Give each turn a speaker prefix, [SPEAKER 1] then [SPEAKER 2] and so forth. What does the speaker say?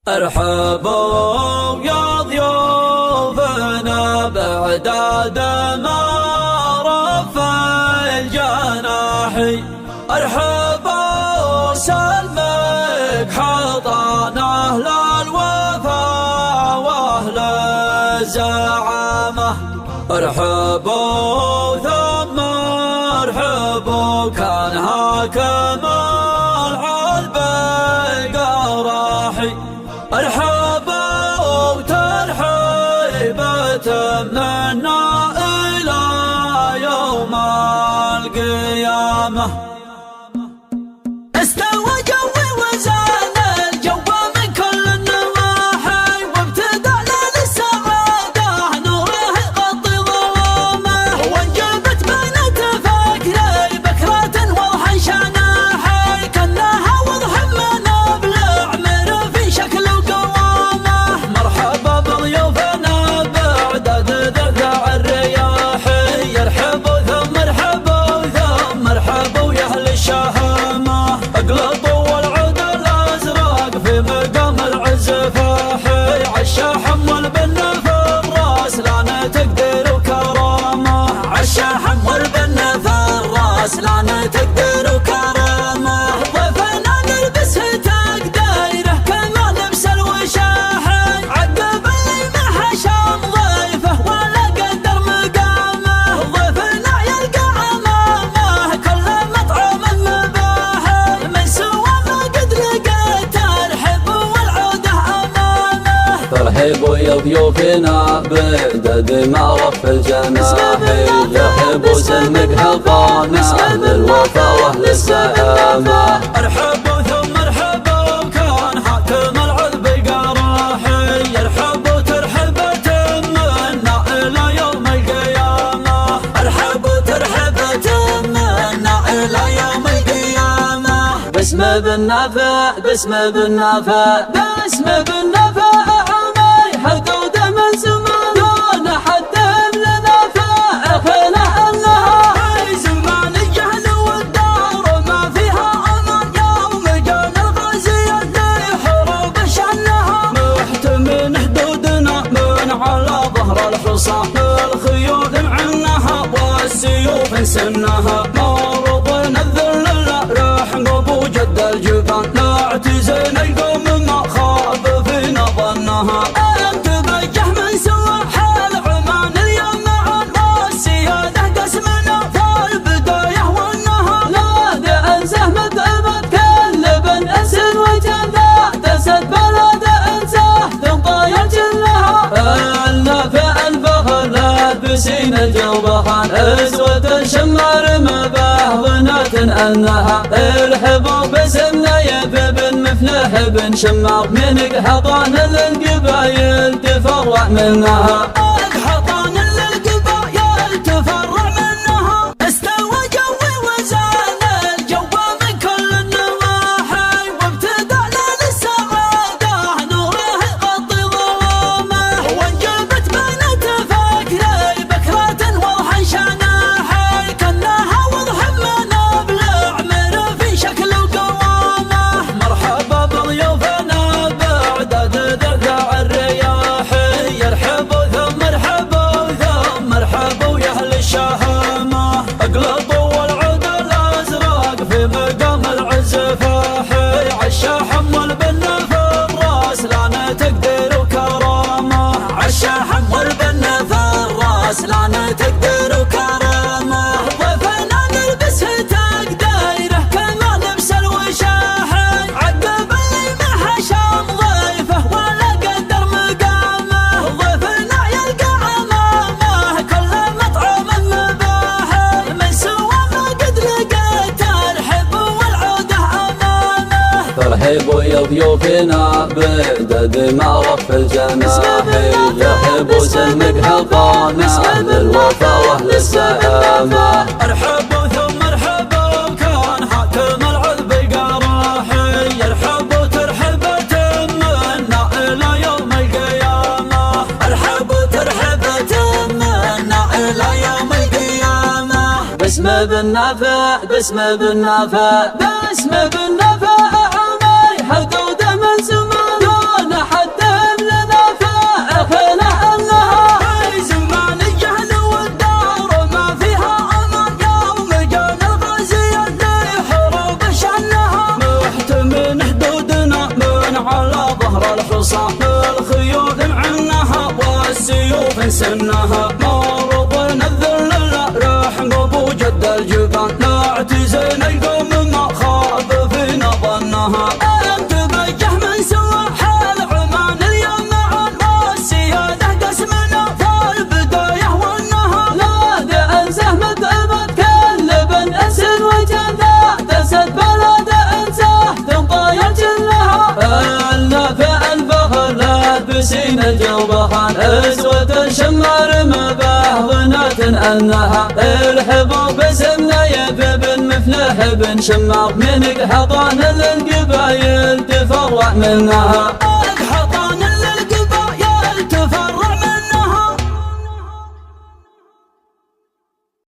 [SPEAKER 1] ارحبوا يا ضيوفنا بعداد ما رفع الجناحي، ارحبوا سلمك حضان اهل الوفا واهل الزعامه، ارحبوا ثم ارحبوا كان هاكم العلب قراحي، ارحبوا ترحيبة منا إلى يوم القيامة. استوى جوي وزان الجو من كل النواحي، وابتدى ليل السعادة نوره يغطي ظلامه، وانجبت بنت فكري بكرة وضحا شناحي، كانها وضح من ابلع من في شكل وقوامه. مرحبا بضيوفنا بعدد ذع الرياحي، يرحبوا ثم ارحبوا ثم ارحبوا يا اهل الشهامه، اقلطوا والعود الازرق في مقام العز فاحي، عالشاحم والبن في الراس لا تقدر وكرامه، عالشاحم والبن في الراس لا تقدر وكرامه. ضيفنا نلبسه تقديره كما لبس الوشاحي، عقب اللي ما حشم ضيفه ولا قدر مقامه، ضيفنا يلقى امامه كل مطعم مباحي، من سوى ما قد لقيت ترحب والعوده امامه.
[SPEAKER 2] ترحبوا يا ضيوفنا بعدد ما رف الجناحي، يرحبوا سلمك حضان اهل الوفا واهل الزعامه،
[SPEAKER 1] ارحبوا ثم ارحبوا كان حاكم العذب قراحي، يرحبوا ترحبة منا الى يوم القيامه، ارحبوا ترحبة منا الى يوم القيامه.
[SPEAKER 2] باسم بالنافع باسم بالنافع باسم بالنافع عمي، حدود من زمان حدهم لنا فاعقنا انها
[SPEAKER 1] زمان الجهل والدار ما فيها امان، يوم جان الغازي اللي حروب شنها، محتمين حدودنا من على ظهر الحصان، الخيول عنها والسيوف سنها، معروضين الذل رحم ابو جد الجبان، لا اعتزين القوم ما خاب فينا ظنها، انت بجه من سوى حال عمان اليوم عن والسياده قسمنا في البدايه والنهار،
[SPEAKER 2] لا انسه مذهبت كل بن اسد وجنة تسد بلد انساه تنطاير جلها، النافع الفخر لابسين الجوبخان، اسود الشمار مباه ظنات انها، ارحبوا باسمنا يا بن مفلح بن شمار، من حضان للقبايل تفرع منها،
[SPEAKER 1] حضان للقبايل تفرع منها. استوى جوي وزان الجو من كل النواحي، وابتدى ليل السعادة نوره يغطي ظلامه، وانجبت بنت فكري بكرة وضحا شناحي، كانها وضح من ابلع من في شكل وقوامه. مرحبا بضيوفنا بعدد ذع الرياحي، يرحبوا ثم ارحبوا ثم ارحبوا يا اهل الشهامه، اقلطوا والعود الازرق في مقام العز فاحي، عالشاحم والبن في الراس لا تقدر وكرامه، عالشاحم والبن في الراس لا تقدر وكرامه. ضيفنا نلبسه تقديره كما لبس الوشاحي، عقب اللي ما حشم ضيفه ولا قدر مقامه، ضيفنا يلقى امامه كل مطعم مباحي، من سوى ما قد لقيت ترحب والعوده امامه.
[SPEAKER 2] ترحبوا يا ضيوفنا بعدد ما رف الجناحي، يرحبوا سلمك حضان اهل الوفا واهل الزعامه،
[SPEAKER 1] ارحبوا ثم ارحبوا كان حاكم العذب قراحي، يرحبوا ترحبة منا الى يوم القيامه، ارحبوا ترحبة منا الى يوم القيامه.
[SPEAKER 2] باسم بالنافع باسم بالنافع باسم بالنافع عمي، حدود من زمان
[SPEAKER 1] فرصة للخيول معنها والسيوف سنها مرضنا الذل رحم ابو جد الجبان لا اعتزل القوم ما خاب فينا ظنها انت بجه من سوى حال عمان اليوم عن والسيادة قسمنا فالبداية والنهار
[SPEAKER 2] لا تنسى متعبة كل بن اسن وجنة تسد بلد انساه تنطاير جلها النافع الفخر لابسين الجوبخان اسوة الشمار ما بهضنات انها الحبوب باسمنا يا بن مفلح بن شمار منك حضان للقبايل تفرع منها